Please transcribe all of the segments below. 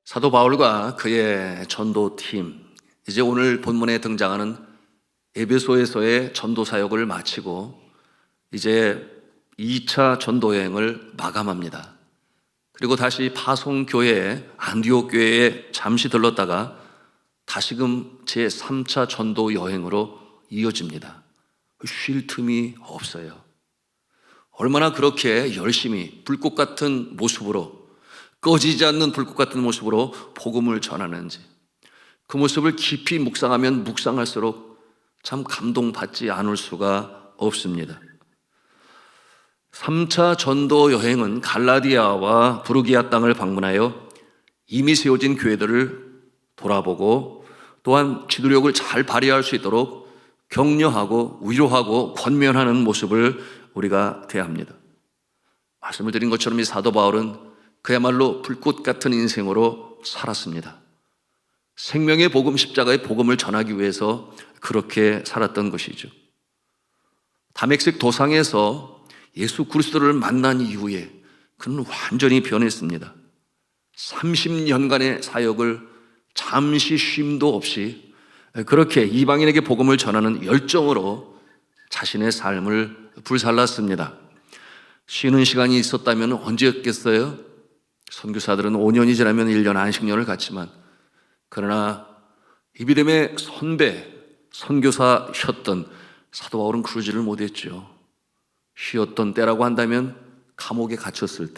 사도 바울과 그의 전도팀, 이제 오늘 본문에 등장하는 에베소에서의 전도 사역을 마치고 이제 2차 전도 여행을 마감합니다. 그리고 다시 파송교회 안디옥 교회에 잠시 들렀다가 다시금 제3차 전도 여행으로 이어집니다. 쉴 틈이 없어요. 얼마나 그렇게 열심히 불꽃 같은 모습으로, 꺼지지 않는 불꽃 같은 모습으로 복음을 전하는지, 그 모습을 깊이 묵상하면 묵상할수록 참 감동받지 않을 수가 없습니다. 3차 전도 여행은 갈라디아와 부르기아 땅을 방문하여 이미 세워진 교회들을 돌아보고 또한 지도력을 잘 발휘할 수 있도록 격려하고 위로하고 권면하는 모습을 우리가 대합니다. 말씀을 드린 것처럼 이 사도 바울은 그야말로 불꽃 같은 인생으로 살았습니다. 생명의 복음, 십자가의 복음을 전하기 위해서 그렇게 살았던 것이죠. 다메섹 도상에서 예수 그리스도를 만난 이후에 그는 완전히 변했습니다. 30년간의 사역을 잠시 쉼도 없이 그렇게 이방인에게 복음을 전하는 열정으로 자신의 삶을 불살랐습니다. 쉬는 시간이 있었다면 언제였겠어요? 선교사들은 5년이 지나면 1년 안식년을 갖지만, 그러나 이비됨의 선배 선교사셨던 사도 바울은 그러지를 못했죠. 쉬었던 때라고 한다면 감옥에 갇혔을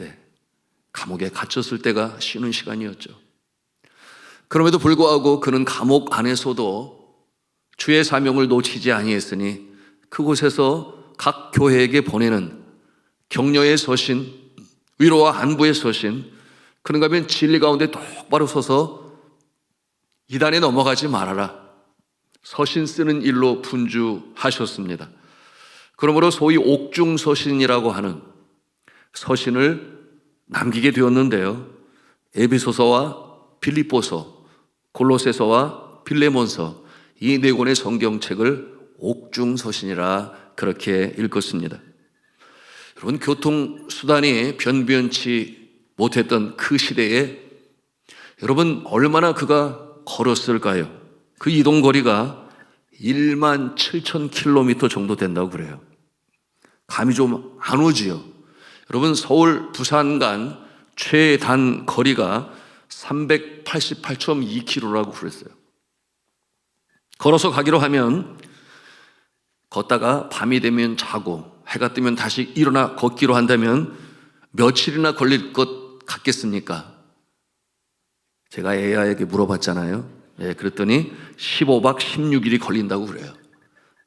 때가 쉬는 시간이었죠. 그럼에도 불구하고 그는 감옥 안에서도 주의 사명을 놓치지 아니했으니 그곳에서 각 교회에게 보내는 격려의 서신, 위로와 안부의 서신, 그런가 하면 진리 가운데 똑바로 서서 이단에 넘어가지 말아라, 서신 쓰는 일로 분주하셨습니다. 그러므로 소위 옥중서신이라고 하는 서신을 남기게 되었는데요, 에베소서와 빌립보서, 골로새서와 빌레몬서, 이 네 권의 성경책을 옥중서신이라 그렇게 읽었습니다. 여러분, 교통수단이 변변치 못했던 그 시대에 여러분 얼마나 그가 걸었을까요? 그 이동거리가 17,000km 정도 된다고 그래요. 감이 좀 안 오지요. 여러분, 서울 부산 간 최단 거리가 388.2km라고 그랬어요. 걸어서 가기로 하면 걷다가 밤이 되면 자고 해가 뜨면 다시 일어나 걷기로 한다면 며칠이나 걸릴 것 같겠습니까? 제가 AI에게 물어봤잖아요. 그랬더니 15박 16일이 걸린다고 그래요.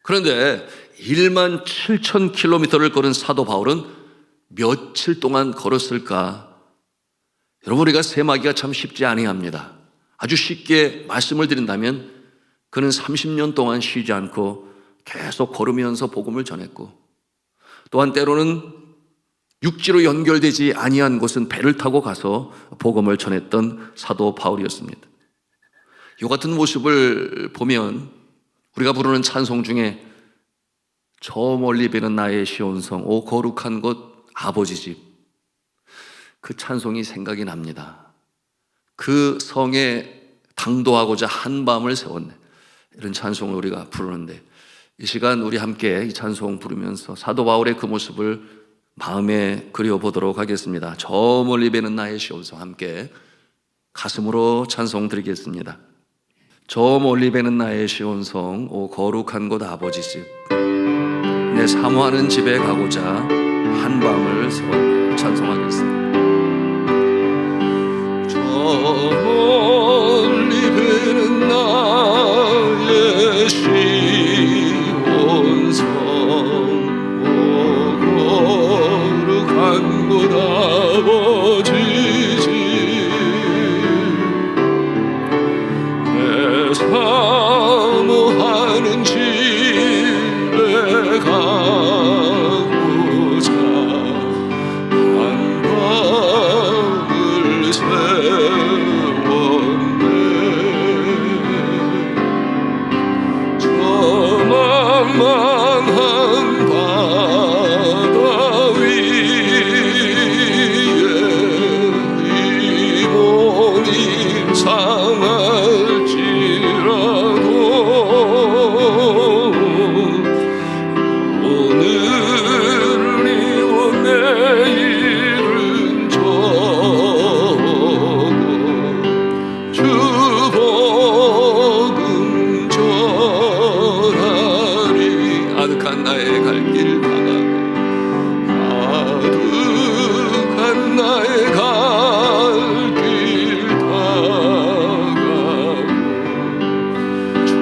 그런데 17,000km를 걸은 사도 바울은 며칠 동안 걸었을까? 여러분, 우리가 세마기가 참 쉽지 아니합니다. 아주 쉽게 말씀을 드린다면 그는 30년 동안 쉬지 않고 계속 걸으면서 복음을 전했고, 또한 때로는 육지로 연결되지 아니한 곳은 배를 타고 가서 복음을 전했던 사도 바울이었습니다. 이 같은 모습을 보면 우리가 부르는 찬송 중에 저 멀리 베는 나의 시온성, 오 거룩한 곳 아버지 집, 그 찬송이 생각이 납니다. 그 성에 당도하고자 한 밤을 세웠네, 이런 찬송을 우리가 부르는데, 이 시간 우리 함께 이 찬송 부르면서 사도 바울의 그 모습을 마음에 그려보도록 하겠습니다. 저 멀리 베는 나의 시온성, 함께 가슴으로 찬송 드리겠습니다. 저 멀리 베는 나의 시온성, 오 거룩한 곳 아버지 집, 내 사모하는 집에 가고자 한 밤을 세웠네. 찬송하겠습니다. 저 멀리 베는 나의 시온성, 곳 아버지 집, 내 사모하는 집에 가고자 한 밤을 세웠네. 저 만만한 가득한 나의 갈 길 다가고 가득한 나의 갈 길 다가고 저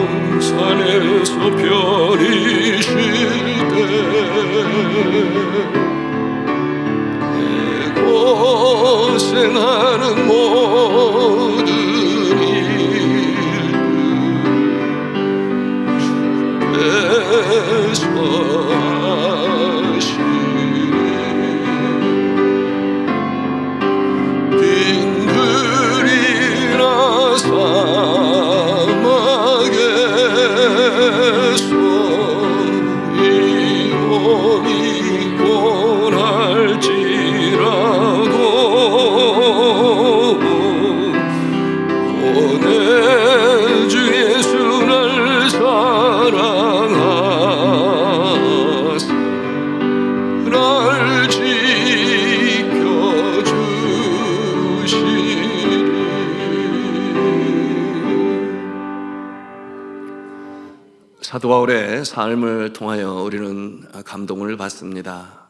동산에서 별이 쉴때 고생하는 모든 일들 주께서 하시니 빈 들이나 사막에서 이 몸이 고날지라도 내 주 예수 날 사랑하사 날 지켜주시리. 사도 바울의 삶을 통하여 우리는 감동을 받습니다.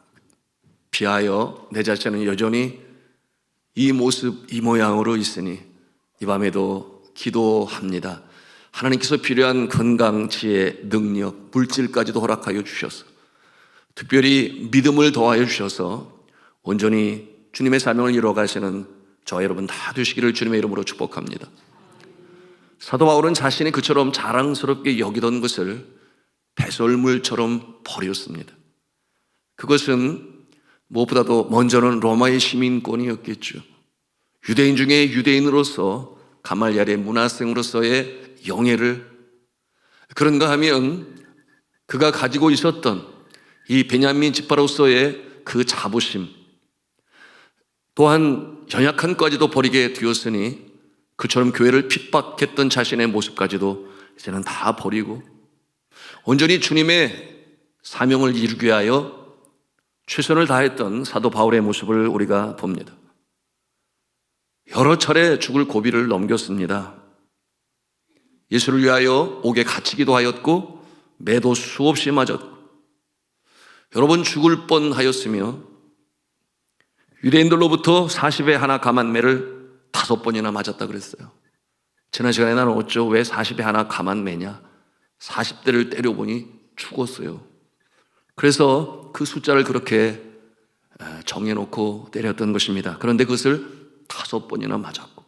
비하여 내 자신은 여전히 이 모습 이 모양으로 있으니 이 밤에도 기도합니다. 하나님께서 필요한 건강, 지혜, 능력, 물질까지도 허락하여 주셔서 특별히 믿음을 더하여 주셔서 온전히 주님의 사명을 이루어가시는 저와 여러분 다 되시기를 주님의 이름으로 축복합니다. 사도 바울은 자신이 그처럼 자랑스럽게 여기던 것을 배설물처럼 버렸습니다. 그것은 무엇보다도 먼저는 로마의 시민권이었겠죠. 유대인 중에 유대인으로서 가말리엘의 문화생으로서의 영예를, 그런가 하면 그가 가지고 있었던 이 베냐민 지파로서의 그 자부심, 또한 연약한까지도 버리게 되었으니 그처럼 교회를 핍박했던 자신의 모습까지도 이제는 다 버리고 온전히 주님의 사명을 이루기 위하여 최선을 다했던 사도 바울의 모습을 우리가 봅니다. 여러 차례 죽을 고비를 넘겼습니다. 예수를 위하여 옥에 갇히기도 하였고 매도 수없이 맞았고 여러 번 죽을 뻔하였으며 유대인들로부터 40에 하나 감한매를 5번이나 맞았다 그랬어요. 지난 시간에 나눴죠. 왜 40에 하나 감한매냐? 40대를 때려보니 죽었어요. 그래서 그 숫자를 그렇게 정해놓고 때렸던 것입니다. 그런데 그것을 5번이나 맞았고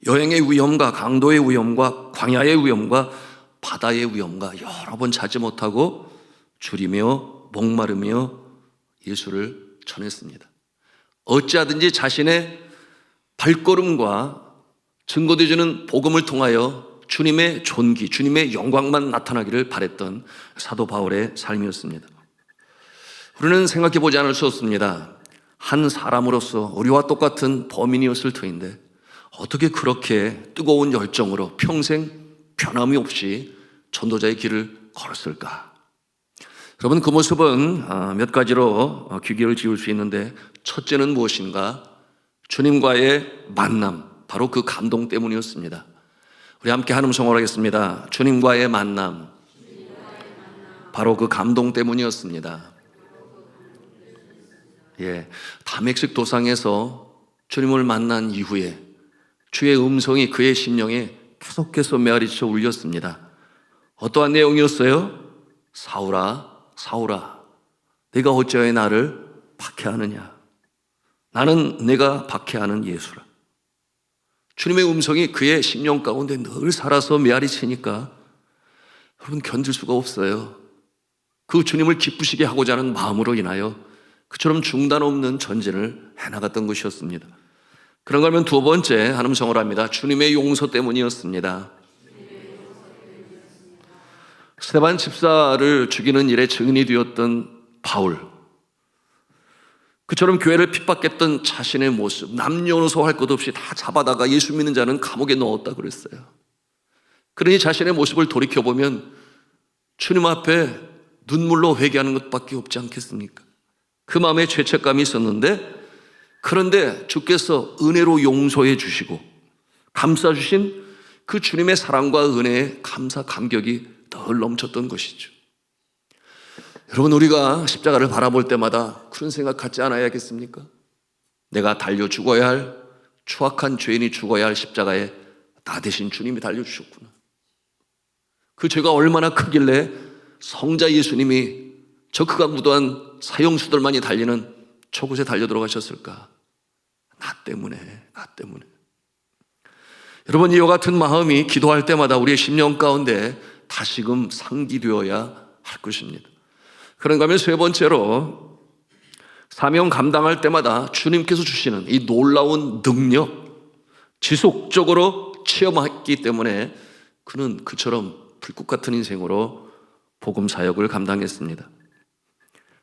여행의 위험과 강도의 위험과 광야의 위험과 바다의 위험과 여러 번 자지 못하고 줄이며 목마르며 예수를 전했습니다. 어찌하든지 자신의 발걸음과 증거되어주는 복음을 통하여 주님의 존귀, 주님의 영광만 나타나기를 바랬던 사도 바울의 삶이었습니다. 우리는 생각해 보지 않을 수 없습니다. 한 사람으로서 우리와 똑같은 범인이었을 터인데 어떻게 그렇게 뜨거운 열정으로 평생 변함이 없이 전도자의 길을 걸었을까? 여러분, 그 모습은 몇 가지로 귀결을 지을 수 있는데 첫째는 무엇인가? 주님과의 만남, 바로 그 감동 때문이었습니다. 우리 함께 한 음성으로 하겠습니다. 주님과의 만남, 바로 그 감동 때문이었습니다. 다멕식 도상에서 주님을 만난 이후에 주의 음성이 그의 심령에 계속해서 메아리쳐 울렸습니다. 어떠한 내용이었어요? 사울아, 사울아, 네가 어찌하여 나를 박해하느냐? 나는 내가 박해하는 예수라. 주님의 음성이 그의 심령 가운데 늘 살아서 메아리치니까 여러분 견딜 수가 없어요. 그 주님을 기쁘시게 하고자 하는 마음으로 인하여 그처럼 중단 없는 전진을 해나갔던 것이었습니다. 그런가 하면 두 번째 한 음성을 합니다. 주님의 용서 때문이었습니다. 스데반 집사를 죽이는 일에 증인이 되었던 바울, 그처럼 교회를 핍박했던 자신의 모습, 남녀노소 할 것 없이 다 잡아다가 예수 믿는 자는 감옥에 넣었다 그랬어요. 그러니 자신의 모습을 돌이켜보면 주님 앞에 눈물로 회개하는 것밖에 없지 않겠습니까? 그 마음에 죄책감이 있었는데, 그런데 주께서 은혜로 용서해 주시고 감싸주신 그 주님의 사랑과 은혜에 감사 감격이 늘 넘쳤던 것이죠. 여러분, 우리가 십자가를 바라볼 때마다 그런 생각 갖지 않아야겠습니까? 내가 달려 죽어야 할, 추악한 죄인이 죽어야 할 십자가에 나 대신 주님이 달려주셨구나. 그 죄가 얼마나 크길래 성자 예수님이 저 그가 무도한 사형수들만이 달리는 저곳에 달려 들어가셨을까? 나 때문에. 여러분, 이와 같은 마음이 기도할 때마다 우리의 심령 가운데 다시금 상기되어야 할 것입니다. 그런가 하면 세 번째로, 사명 감당할 때마다 주님께서 주시는 이 놀라운 능력, 지속적으로 체험했기 때문에 그는 그처럼 불꽃 같은 인생으로 복음 사역을 감당했습니다.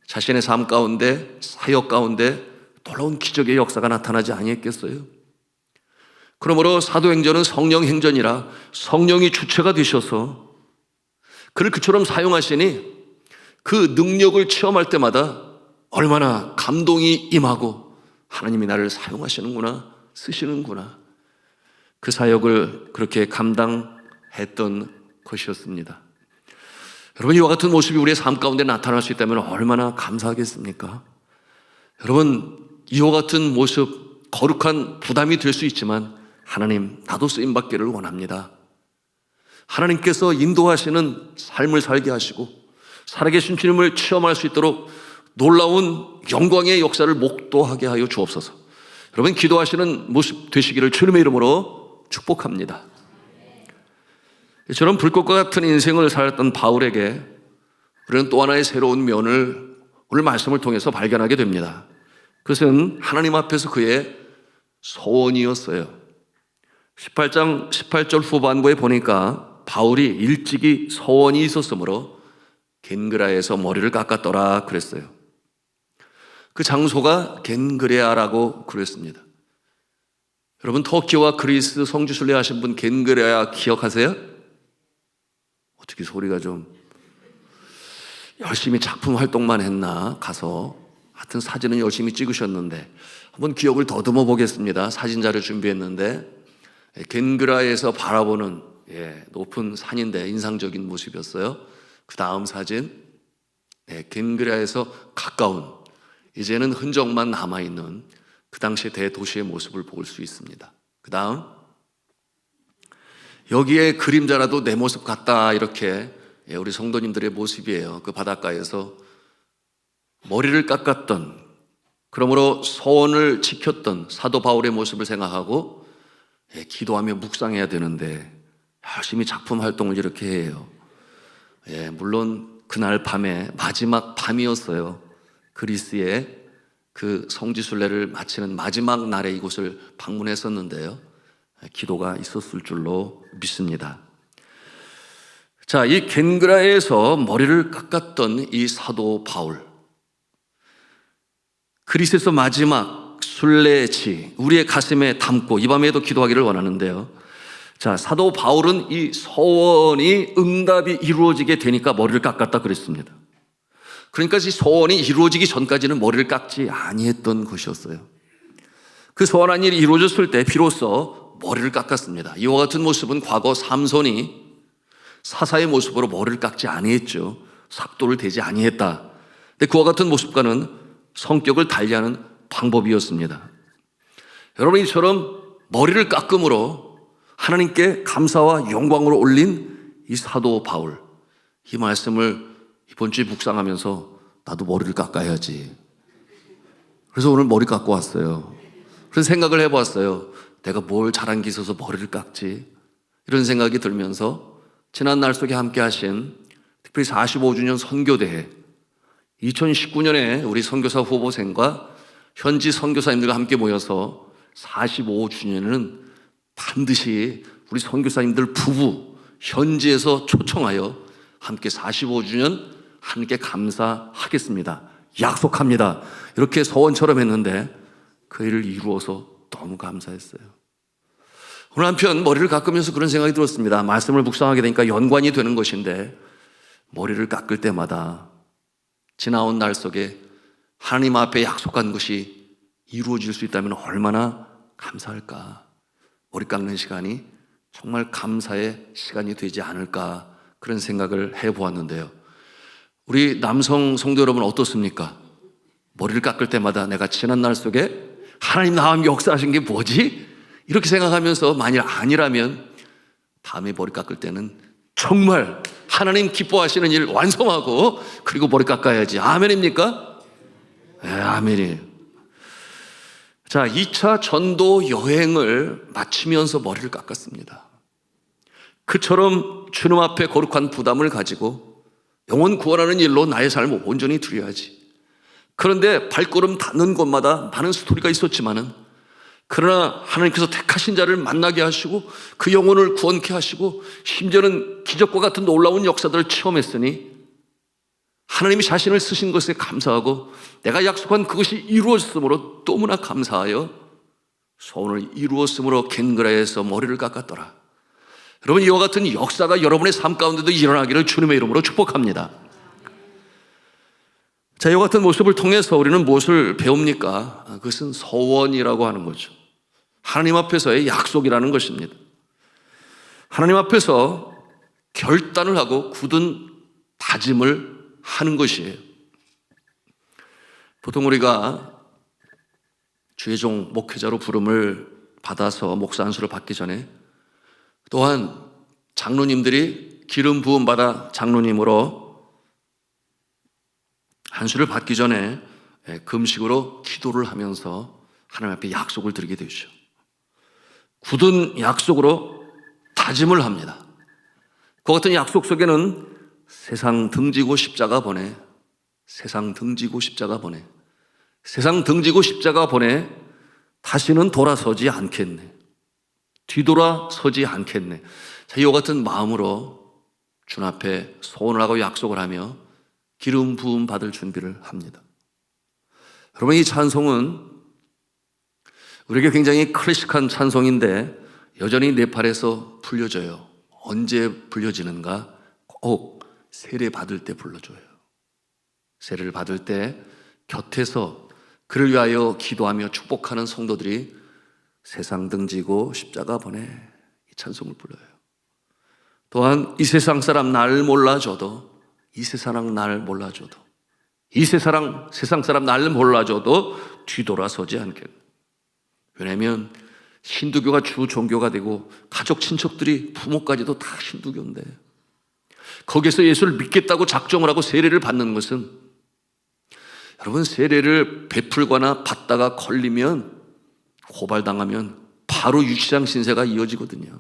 자신의 삶 가운데, 사역 가운데 놀라운 기적의 역사가 나타나지 아니했겠어요? 그러므로 사도행전은 성령 행전이라 성령이 주체가 되셔서 그를 그처럼 사용하시니 그 능력을 체험할 때마다 얼마나 감동이 임하고 하나님이 나를 사용하시는구나, 쓰시는구나, 그 사역을 그렇게 감당했던 것이었습니다. 여러분, 이와 같은 모습이 우리의 삶 가운데 나타날 수 있다면 얼마나 감사하겠습니까? 여러분, 이와 같은 모습, 거룩한 부담이 될 수 있지만 하나님, 나도 쓰임받기를 원합니다. 하나님께서 인도하시는 삶을 살게 하시고 살아계신 주님을 체험할 수 있도록 놀라운 영광의 역사를 목도하게 하여 주옵소서. 여러분, 기도하시는 모습 되시기를 주님의 이름으로 축복합니다. 저런 불꽃과 같은 인생을 살았던 바울에게 우리는 또 하나의 새로운 면을 오늘 말씀을 통해서 발견하게 됩니다. 그것은 하나님 앞에서 그의 소원이었어요. 18장 18절 후반부에 보니까 바울이 일찍이 소원이 있었으므로 겐그라에서 머리를 깎았더라 그랬어요. 그 장소가 겐그레아라고 그랬습니다. 여러분, 터키와 그리스 성지순례 하신 분 겐그레아 기억하세요? 어떻게 소리가 좀 열심히 작품 활동만 했나? 가서 하여튼 사진은 열심히 찍으셨는데 한번 기억을 더듬어 보겠습니다. 사진 자료 준비했는데 겐그라에서 바라보는 높은 산인데 인상적인 모습이었어요. 그 다음 사진, 겐그라에서 가까운, 이제는 흔적만 남아있는 그 당시의 대도시의 모습을 볼 수 있습니다. 그 다음, 여기에 그림자라도 내 모습 같다, 이렇게 우리 성도님들의 모습이에요. 그 바닷가에서 머리를 깎았던, 그러므로 소원을 지켰던 사도 바울의 모습을 생각하고 기도하며 묵상해야 되는데 열심히 작품 활동을 이렇게 해요. 물론 그날 밤에 마지막 밤이었어요. 그리스의 그 성지순례를 마치는 마지막 날에 이곳을 방문했었는데요. 기도가 있었을 줄로 믿습니다. 자, 이 겐그라에서 머리를 깎았던 이 사도 바울, 그리스에서 마지막 순례지 우리의 가슴에 담고 이 밤에도 기도하기를 원하는데요. 자, 사도 바울은 이 소원이 응답이 이루어지게 되니까 머리를 깎았다 그랬습니다. 그러니까 이 소원이 이루어지기 전까지는 머리를 깎지 아니했던 것이었어요. 그 소원한 일이 이루어졌을 때 비로소 머리를 깎았습니다. 이와 같은 모습은 과거 삼손이 사사의 모습으로 머리를 깎지 아니했죠. 삭도를 대지 아니했다. 근데 그와 같은 모습과는 성격을 달리하는 방법이었습니다. 여러분, 이처럼 머리를 깎음으로 하나님께 감사와 영광을 올린 이 사도 바울, 이 말씀을 이번 주에 묵상하면서 나도 머리를 깎아야지. 그래서 오늘 머리 깎고 왔어요. 그래서 생각을 해보았어요. 내가 뭘 잘한 게 있어서 머리를 깎지? 이런 생각이 들면서 지난 날 속에 함께 하신 특별히 45주년 선교대회, 2019년에 우리 선교사 후보생과 현지 선교사님들과 함께 모여서 45주년은 반드시 우리 선교사님들 부부 현지에서 초청하여 함께 45주년 함께 감사하겠습니다. 약속합니다. 이렇게 소원처럼 했는데 그 일을 이루어서 너무 감사했어요. 오늘 한편 머리를 깎으면서 그런 생각이 들었습니다. 말씀을 묵상하게 되니까 연관이 되는 것인데 머리를 깎을 때마다 지나온 날 속에 하나님 앞에 약속한 것이 이루어질 수 있다면 얼마나 감사할까. 머리 깎는 시간이 정말 감사의 시간이 되지 않을까, 그런 생각을 해보았는데요. 우리 남성 성도 여러분 어떻습니까? 머리를 깎을 때마다 내가 지난 날 속에 하나님 나와 함께 역사하신 게 뭐지? 이렇게 생각하면서 만일 아니라면 다음에 머리 깎을 때는 정말 하나님 기뻐하시는 일 완성하고 그리고 머리 깎아야지. 아멘입니까? 네, 아멘이에요. 자, 2차 전도 여행을 마치면서 머리를 깎았습니다. 그처럼 주님 앞에 거룩한 부담을 가지고 영혼 구원하는 일로 나의 삶을 온전히 드려야지. 그런데 발걸음 닿는 곳마다 많은 스토리가 있었지만은 그러나 하나님께서 택하신 자를 만나게 하시고 그 영혼을 구원케 하시고 심지어는 기적과 같은 놀라운 역사들을 체험했으니 하나님이 자신을 쓰신 것에 감사하고 내가 약속한 그것이 이루어졌으므로 너무나 감사하여 소원을 이루었으므로 겐그라에서 머리를 깎았더라. 여러분, 이와 같은 역사가 여러분의 삶 가운데도 일어나기를 주님의 이름으로 축복합니다. 자, 이와 같은 모습을 통해서 우리는 무엇을 배웁니까? 그것은 서원이라고 하는 거죠. 하나님 앞에서의 약속이라는 것입니다. 하나님 앞에서 결단을 하고 굳은 다짐을 하는 것이에요. 보통 우리가 주의 종 목회자로 부름을 받아서 목사 안수를 받기 전에 또한 장로님들이 기름 부음 받아 장로님으로 안수를 받기 전에 금식으로 기도를 하면서 하나님 앞에 약속을 드리게 되죠. 굳은 약속으로 다짐을 합니다. 그 같은 약속 속에는 세상 등지고 십자가 보내, 세상 등지고 십자가 보내, 세상 등지고 십자가 보내, 다시는 돌아서지 않겠네, 뒤돌아서지 않겠네. 자, 이와 같은 마음으로 주님 앞에 소원을 하고 약속을 하며 기름 부음 받을 준비를 합니다. 여러분, 이 찬송은 우리에게 굉장히 클래식한 찬송인데 여전히 네팔에서 불려져요. 언제 불려지는가? 꼭 세례 받을 때 불러줘요. 세례를 받을 때 곁에서 그를 위하여 기도하며 축복하는 성도들이 세상 등지고 십자가 보내, 이 찬송을 불러요. 또한 이 세상 사람 날 몰라줘도, 이 세상 날 몰라줘도, 이 세상 사람 날 몰라줘도 뒤돌아서지 않겠네. 왜냐하면 힌두교가 주 종교가 되고 가족 친척들이 부모까지도 다 힌두교인데 거기서 예수를 믿겠다고 작정을 하고 세례를 받는 것은, 여러분, 세례를 베풀거나 받다가 걸리면, 고발당하면 바로 유치장 신세가 이어지거든요.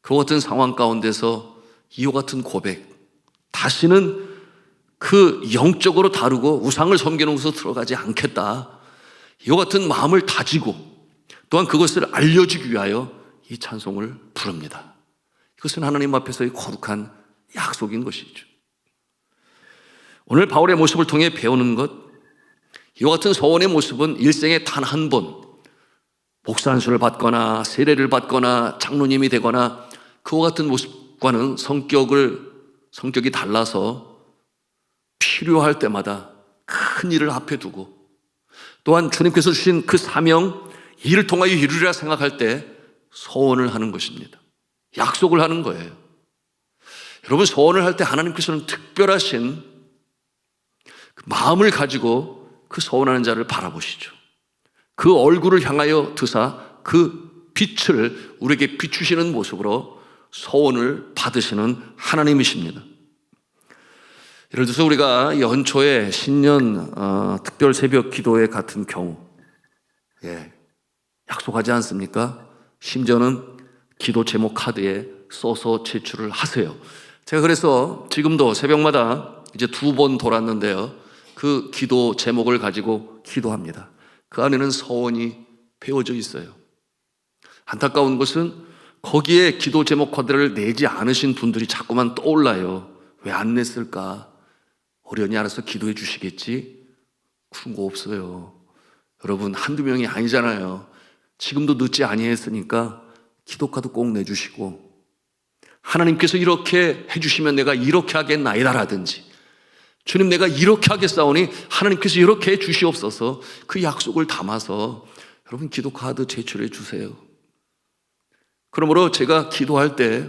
그 같은 상황 가운데서 이와 같은 고백, 다시는 그 영적으로 다루고 우상을 섬기는 곳으로 들어가지 않겠다, 이와 같은 마음을 다지고 또한 그것을 알려주기 위하여 이 찬송을 부릅니다. 이것은 하나님 앞에서의 거룩한 약속인 것이죠. 오늘 바울의 모습을 통해 배우는 것, 이와 같은 서원의 모습은 일생에 단 한 번 목사 안수를 받거나 세례를 받거나 장로님이 되거나 그와 같은 모습과는 성격이 달라서 필요할 때마다 큰 일을 앞에 두고 또한 주님께서 주신 그 사명, 이를 통하여 이루리라 생각할 때 서원을 하는 것입니다. 약속을 하는 거예요. 여러분, 서원을 할 때 하나님께서는 특별하신 그 마음을 가지고 그 서원하는 자를 바라보시죠. 그 얼굴을 향하여 드사 그 빛을 우리에게 비추시는 모습으로 서원을 받으시는 하나님이십니다. 예를 들어서 우리가 연초에 신년 특별 새벽 기도회 같은 경우, 약속하지 않습니까? 심지어는 기도 제목 카드에 써서 제출을 하세요. 제가 그래서 지금도 새벽마다 이제 2번 돌았는데요, 그 기도 제목을 가지고 기도합니다. 그 안에는 서원이 배워져 있어요. 안타까운 것은 거기에 기도 제목 카드를 내지 않으신 분들이 자꾸만 떠올라요. 왜 안 냈을까? 어련히 알아서 기도해 주시겠지? 그런 거 없어요. 여러분, 한두 명이 아니잖아요. 지금도 늦지 아니했으니까 기도카드 꼭 내주시고, 하나님께서 이렇게 해주시면 내가 이렇게 하겠나이다라든지, 주님 내가 이렇게 하겠사오니 하나님께서 이렇게 해주시옵소서, 그 약속을 담아서 여러분 기도카드 제출해 주세요. 그러므로 제가 기도할 때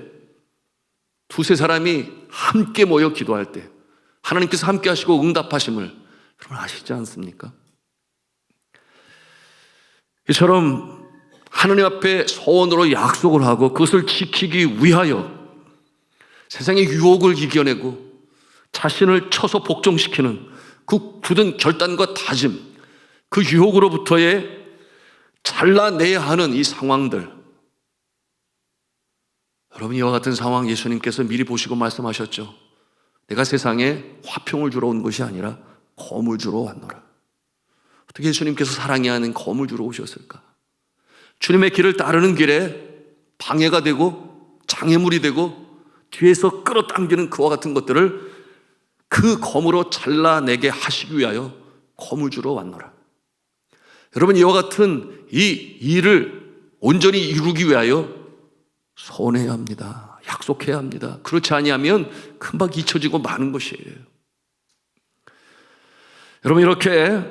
두세 사람이 함께 모여 기도할 때 하나님께서 함께 하시고 응답하심을 여러분 아시지 않습니까? 이처럼 하나님 앞에 서원으로 약속을 하고 그것을 지키기 위하여 세상의 유혹을 이겨내고 자신을 쳐서 복종시키는 그 굳은 결단과 다짐, 그 유혹으로부터의 잘라내야 하는 이 상황들, 여러분 이와 같은 상황 예수님께서 미리 보시고 말씀하셨죠. 내가 세상에 화평을 주러 온 것이 아니라 검을 주러 왔노라. 어떻게 예수님께서 사랑이 아닌 검을 주러 오셨을까? 주님의 길을 따르는 길에 방해가 되고 장애물이 되고 뒤에서 끌어당기는 그와 같은 것들을 그 검으로 잘라내게 하시기 위하여 검을 주러 왔노라. 여러분 이와 같은 이 일을 온전히 이루기 위하여 서원해야 합니다. 약속해야 합니다. 그렇지 아니하면 금방 잊혀지고 마는 것이에요. 여러분 이렇게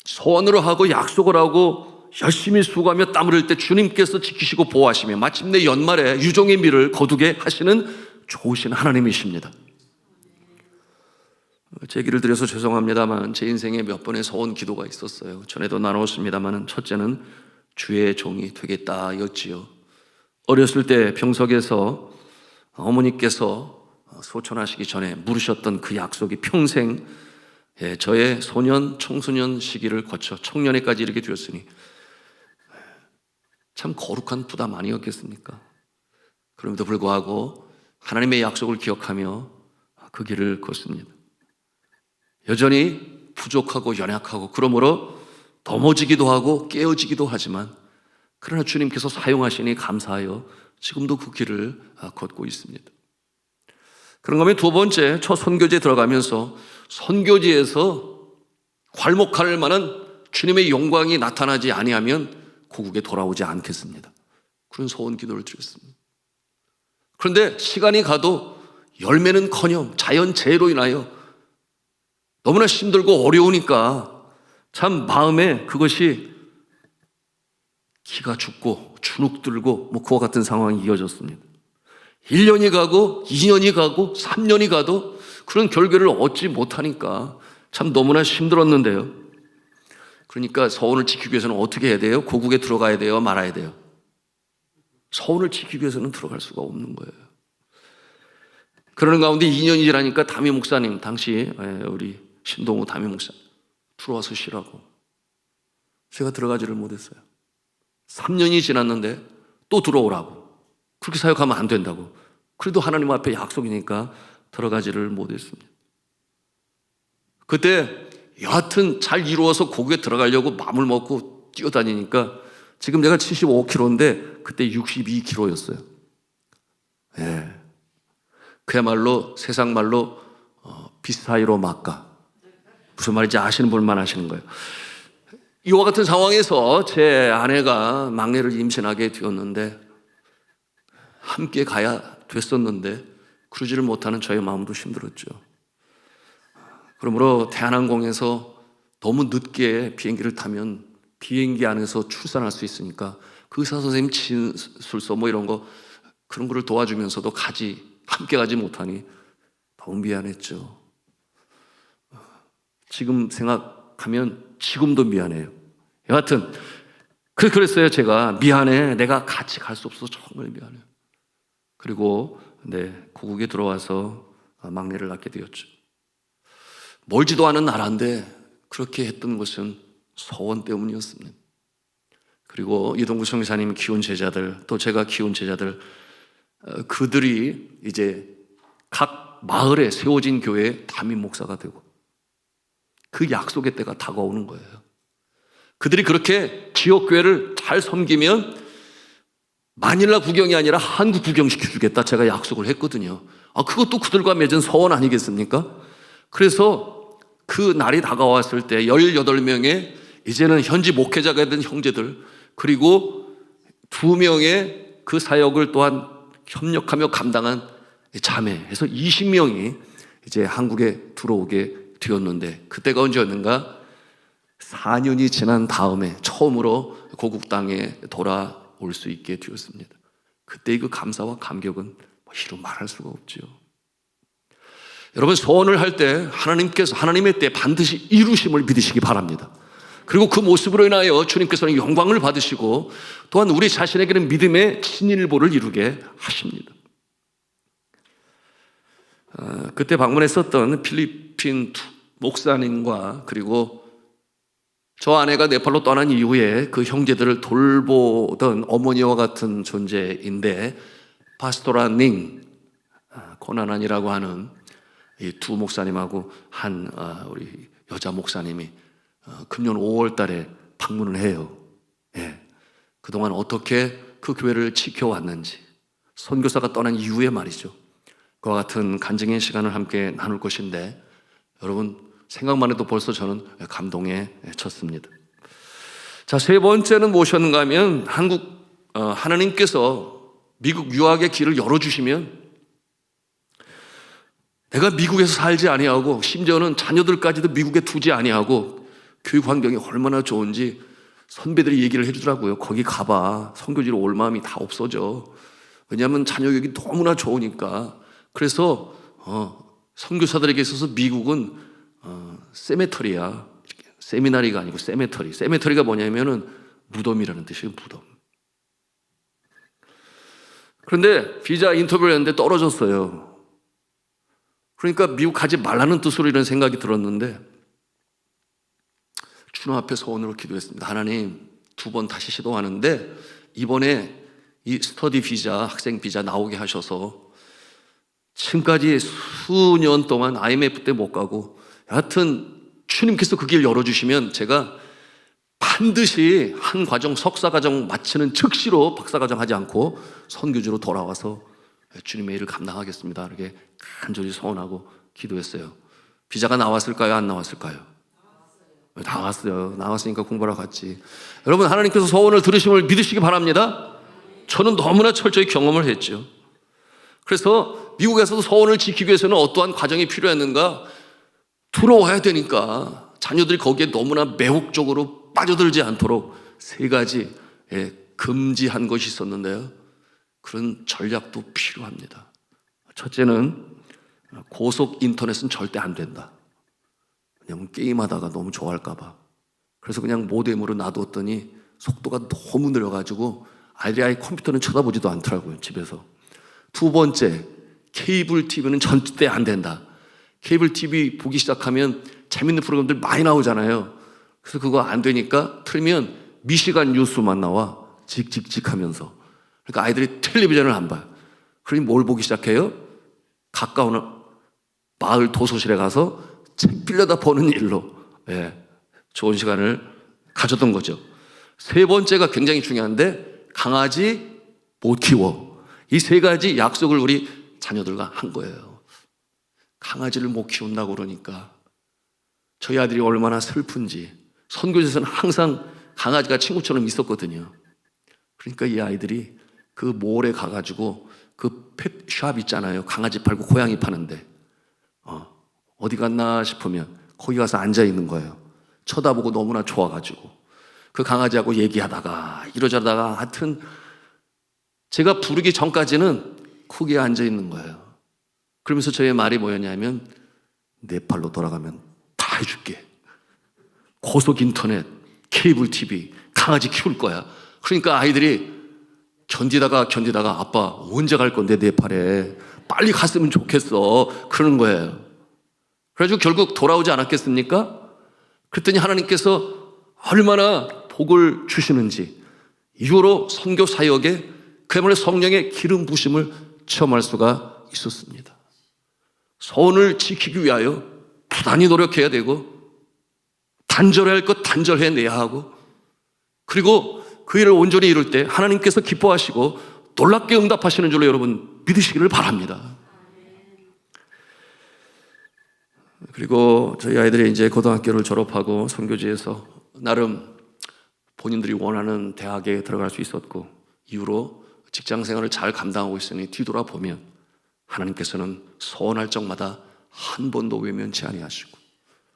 서원으로 하고 약속을 하고 열심히 수고하며 땀 흘릴 때 주님께서 지키시고 보호하시며 마침내 연말에 유종의 미를 거두게 하시는 좋으신 하나님이십니다. 제 얘기를 드려서 죄송합니다만 제 인생에 몇 번의 서원 기도가 있었어요. 전에도 나눴습니다만 첫째는 주의 종이 되겠다였지요. 어렸을 때 병석에서 어머니께서 소천하시기 전에 물으셨던 그 약속이 평생 저의 소년, 청소년 시기를 거쳐 청년에까지 이르게 되었으니 참 거룩한 부담 아니었겠습니까? 그럼에도 불구하고 하나님의 약속을 기억하며 그 길을 걷습니다. 여전히 부족하고 연약하고 그러므로 넘어지기도 하고 깨어지기도 하지만 그러나 주님께서 사용하시니 감사하여 지금도 그 길을 걷고 있습니다. 그런가 하면 두 번째, 첫 선교지에 들어가면서 선교지에서 괄목할 만한 주님의 영광이 나타나지 아니하면 고국에 돌아오지 않겠습니다. 그런 소원 기도를 드렸습니다. 그런데 시간이 가도 열매는커녕 자연재해로 인하여 너무나 힘들고 어려우니까 참 마음에 그것이 기가 죽고 주눅들고 그와 같은 상황이 이어졌습니다. 1년이 가고 2년이 가고 3년이 가도 그런 결과를 얻지 못하니까 참 너무나 힘들었는데요. 그러니까 서원을 지키기 위해서는 어떻게 해야 돼요? 고국에 들어가야 돼요? 말아야 돼요? 서원을 지키기 위해서는 들어갈 수가 없는 거예요. 그러는 가운데 2년이 지나니까 담임 목사님, 당시 우리 신동우 담임 목사님 들어와서 쉬라고. 제가 들어가지를 못했어요. 3년이 지났는데 또 들어오라고. 그렇게 사역하면 안 된다고. 그래도 하나님 앞에 약속이니까 들어가지를 못했습니다. 그때 여하튼 잘 이루어서 고국에 들어가려고 마음을 먹고 뛰어다니니까 지금 내가 75kg인데 그때 62kg였어요. 예. 그야말로 세상 말로 비사이로 막가. 무슨 말인지 아시는 분만 아시는 거예요. 이와 같은 상황에서 제 아내가 막내를 임신하게 되었는데 함께 가야 됐었는데 그러지를 못하는 저의 마음도 힘들었죠. 그러므로 대한항공에서 너무 늦게 비행기를 타면 비행기 안에서 출산할 수 있으니까 그 의사 선생님 진술서 이런 거 그런 거를 도와주면서도 함께 가지 못하니 너무 미안했죠. 지금 생각하면 지금도 미안해요. 여하튼 그랬어요. 제가 미안해. 내가 같이 갈 수 없어서 정말 미안해요. 그리고 고국에 들어와서 막내를 낳게 되었죠. 멀지도 않은 나라인데 그렇게 했던 것은 서원 때문이었습니다. 그리고 이동구 성교사님이 키운 제자들, 또 제가 키운 제자들, 그들이 이제 각 마을에 세워진 교회의 담임 목사가 되고 그 약속의 때가 다가오는 거예요. 그들이 그렇게 지역교회를 잘 섬기면 마닐라 구경이 아니라 한국 구경 시켜주겠다 제가 약속을 했거든요. 그것도 그들과 맺은 서원 아니겠습니까? 그래서 그 날이 다가왔을 때 18명의 이제는 현지 목회자가 된 형제들, 그리고 2명의 그 사역을 또한 협력하며 감당한 자매 해서 20명이 이제 한국에 들어오게 되었는데, 그때가 언제였는가? 4년이 지난 다음에 처음으로 고국 땅에 돌아올 수 있게 되었습니다. 그때의 그 감사와 감격은 이루 말할 수가 없지요. 여러분, 소원을 할 때 하나님께서 하나님의 때 반드시 이루심을 믿으시기 바랍니다. 그리고 그 모습으로 인하여 주님께서는 영광을 받으시고 또한 우리 자신에게는 믿음의 친일보를 이루게 하십니다. 그때 방문했었던 필리핀 목사님과 그리고 저 아내가 네팔로 떠난 이후에 그 형제들을 돌보던 어머니와 같은 존재인데 파스토라 닝 고나난이라고 하는 이 두 목사님하고 한 우리 여자 목사님이 금년 5월 달에 방문을 해요. 예. 그동안 어떻게 그 교회를 지켜왔는지, 선교사가 떠난 이후에 말이죠. 그와 같은 간증의 시간을 함께 나눌 것인데 여러분 생각만 해도 벌써 저는 감동에 쳤습니다. 자, 세 번째는 무엇이었는가 하면 하나님께서 미국 유학의 길을 열어주시면 내가 미국에서 살지 아니하고 심지어는 자녀들까지도 미국에 두지 아니하고 교육 환경이 얼마나 좋은지 선배들이 얘기를 해주더라고요. 거기 가봐. 선교지로 올 마음이 다 없어져. 왜냐하면 자녀 교육이 너무나 좋으니까. 그래서 선교사들에게 있어서 미국은 세메터리야. 세미나리가 아니고 세메터리. 세메터리가 뭐냐면은 무덤이라는 뜻이에요. 무덤. 그런데 비자 인터뷰를 했는데 떨어졌어요. 그러니까 미국 가지 말라는 뜻으로 이런 생각이 들었는데 주님 앞에 소원으로 기도했습니다. 하나님, 2번 다시 시도하는데 이번에 이 스터디 비자, 학생 비자 나오게 하셔서 지금까지 수년 동안 IMF 때 못 가고 여하튼 주님께서 그 길 열어주시면 제가 반드시 한 과정, 석사과정 마치는 즉시로 박사과정 하지 않고 선교지로 돌아와서 주님의 일을 감당하겠습니다. 이렇게 간절히 소원하고 기도했어요. 비자가 나왔을까요? 안 나왔을까요? 나왔어요. 나왔으니까 공부하러 갔지. 여러분, 하나님께서 소원을 들으심을 믿으시기 바랍니다. 저는 너무나 철저히 경험을 했죠. 그래서 미국에서도 소원을 지키기 위해서는 어떠한 과정이 필요했는가? 들어와야 되니까 자녀들이 거기에 너무나 매혹적으로 빠져들지 않도록 3가지 금지한 것이 있었는데요. 그런 전략도 필요합니다. 첫째는 고속 인터넷은 절대 안 된다. 왜냐하면 게임하다가 너무 좋아할까 봐. 그래서 그냥 모뎀으로 놔뒀더니 속도가 너무 느려가지고 아이들이 아예 컴퓨터는 쳐다보지도 않더라고요, 집에서. 2번째, 케이블 TV는 절대 안 된다. 케이블 TV 보기 시작하면 재밌는 프로그램들 많이 나오잖아요. 그래서 그거 안 되니까 틀면 미시간 뉴스만 나와. 직직직 하면서. 그러니까 아이들이 텔레비전을 안 봐요. 그러니 뭘 보기 시작해요? 가까운 마을 도서실에 가서 책 빌려다 보는 일로 좋은 시간을 가졌던 거죠. 3번째가 굉장히 중요한데 강아지 못 키워. 이 3가지 약속을 우리 자녀들과 한 거예요. 강아지를 못 키운다고 그러니까 저희 아들이 얼마나 슬픈지. 선교지에서는 항상 강아지가 친구처럼 있었거든요. 그러니까 이 아이들이 그 몰에 가가지고 그 펫샵 있잖아요. 강아지 팔고 고양이 파는데 어디 갔나 싶으면 거기 가서 앉아 있는 거예요. 쳐다보고 너무나 좋아가지고 그 강아지하고 얘기하다가 이러저러다가 하여튼 제가 부르기 전까지는 거기에 앉아 있는 거예요. 그러면서 저의 말이 뭐였냐면 네팔로 돌아가면 다 해줄게. 고속 인터넷, 케이블 TV, 강아지 키울 거야. 그러니까 아이들이 견디다가 아빠 언제 갈 건데 네팔에 빨리 갔으면 좋겠어 그러는 거예요. 그래가지고 결국 돌아오지 않았겠습니까? 그랬더니 하나님께서 얼마나 복을 주시는지 이후로 선교 사역에 그야말로 성령의 기름 부심을 체험할 수가 있었습니다. 소원을 지키기 위하여 부단히 노력해야 되고 단절해야 할 것 단절해내야 하고 그리고 그 일을 온전히 이룰 때 하나님께서 기뻐하시고 놀랍게 응답하시는 줄로 여러분 믿으시기를 바랍니다. 그리고 저희 아이들이 이제 고등학교를 졸업하고 선교지에서 나름 본인들이 원하는 대학에 들어갈 수 있었고 이후로 직장 생활을 잘 감당하고 있으니 뒤돌아보면 하나님께서는 소원할 적마다 한 번도 외면치 아니하시고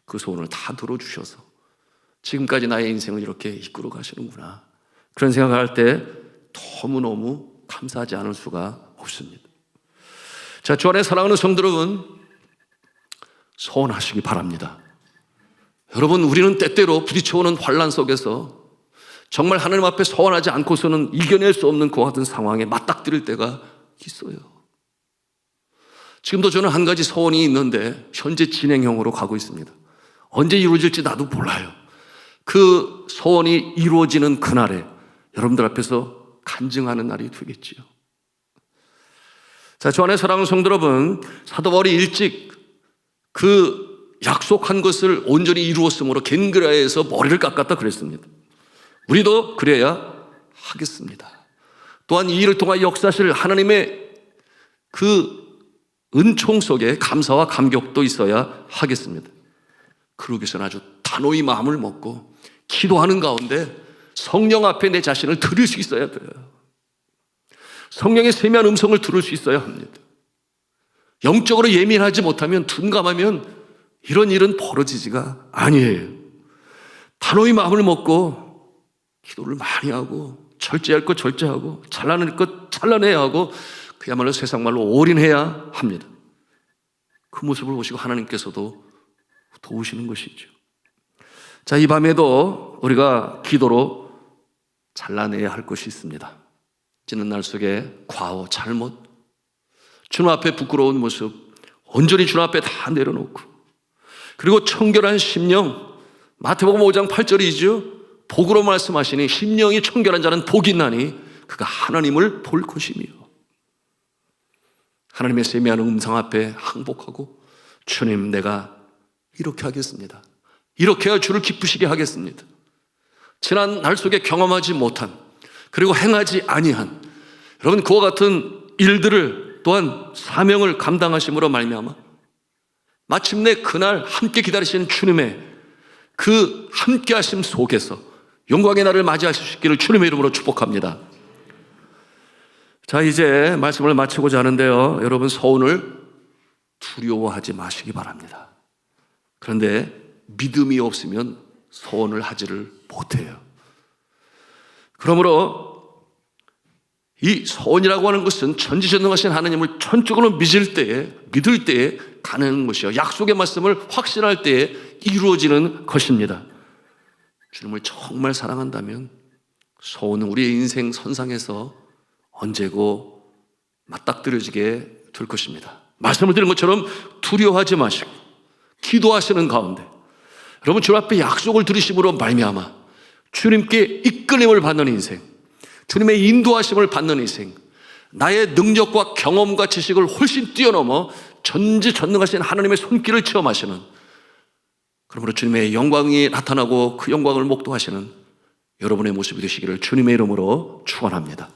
그 소원을 다 들어주셔서 지금까지 나의 인생을 이렇게 이끌어 가시는구나. 그런 생각을 할 때 너무너무 감사하지 않을 수가 없습니다. 자, 주 안에 사랑하는 성도 여러분, 소원하시기 바랍니다. 여러분, 우리는 때때로 부딪혀오는 환난 속에서 정말 하나님 앞에 소원하지 않고서는 이겨낼 수 없는 그와 같은 상황에 맞닥뜨릴 때가 있어요. 지금도 저는 한 가지 소원이 있는데 현재 진행형으로 가고 있습니다. 언제 이루어질지 나도 몰라요. 그 소원이 이루어지는 그날에 여러분들 앞에서 간증하는 날이 되겠지요. 자, 주 안에 사랑하는 성도 여러분, 사도 바울이 일찍 그 약속한 것을 온전히 이루었으므로 겐그라에서 머리를 깎았다 그랬습니다. 우리도 그래야 하겠습니다. 또한 이 일을 통하여 역사하실 하나님의 그 은총 속에 감사와 감격도 있어야 하겠습니다. 그러기 위해서는 아주 단호히 마음을 먹고 기도하는 가운데 성령 앞에 내 자신을 드릴 수 있어야 돼요. 성령의 세미한 음성을 들을 수 있어야 합니다. 영적으로 예민하지 못하면, 둔감하면 이런 일은 벌어지지가 아니에요. 단호히 마음을 먹고 기도를 많이 하고 절제할 것 절제하고 잘라낼 것 잘라내야 하고 그야말로 세상말로 올인해야 합니다. 그 모습을 보시고 하나님께서도 도우시는 것이죠. 자, 이 밤에도 우리가 기도로 잘라내야 할 것이 있습니다. 지는 날 속에 과오, 잘못, 주님 앞에 부끄러운 모습 온전히 주님 앞에 다 내려놓고, 그리고 청결한 심령, 마태복음 5장 8절이죠. 복으로 말씀하시니 심령이 청결한 자는 복이 있나니 그가 하나님을 볼 것이며, 하나님의 세미한 음성 앞에 항복하고 주님, 내가 이렇게 하겠습니다. 이렇게 해야 주를 기쁘시게 하겠습니다. 지난 날 속에 경험하지 못한, 그리고 행하지 아니한 여러분 그와 같은 일들을 또한 사명을 감당하심으로 말미암아 마침내 그날 함께 기다리시는 주님의 그 함께 하심 속에서 영광의 날을 맞이하실 수 있기를 주님의 이름으로 축복합니다. 자, 이제 말씀을 마치고자 하는데요, 여러분 소원을 두려워하지 마시기 바랍니다. 그런데 믿음이 없으면 소원을 하지를 못해요. 그러므로 이 소원이라고 하는 것은 전지전능하신 하나님을 전적으로 믿을 때에 가는 것이요, 약속의 말씀을 확신할 때에 이루어지는 것입니다. 주님을 정말 사랑한다면 소원은 우리의 인생 선상에서 언제고 맞닥뜨려지게 될 것입니다. 말씀을 드린 것처럼 두려워하지 마시고 기도하시는 가운데 여러분 주님 앞에 약속을 들으심으로 말미암아 주님께 이끌림을 받는 인생, 주님의 인도하심을 받는 인생, 나의 능력과 경험과 지식을 훨씬 뛰어넘어 전지전능하신 하나님의 손길을 체험하시는, 그러므로 주님의 영광이 나타나고 그 영광을 목도하시는 여러분의 모습이 되시기를 주님의 이름으로 축원합니다.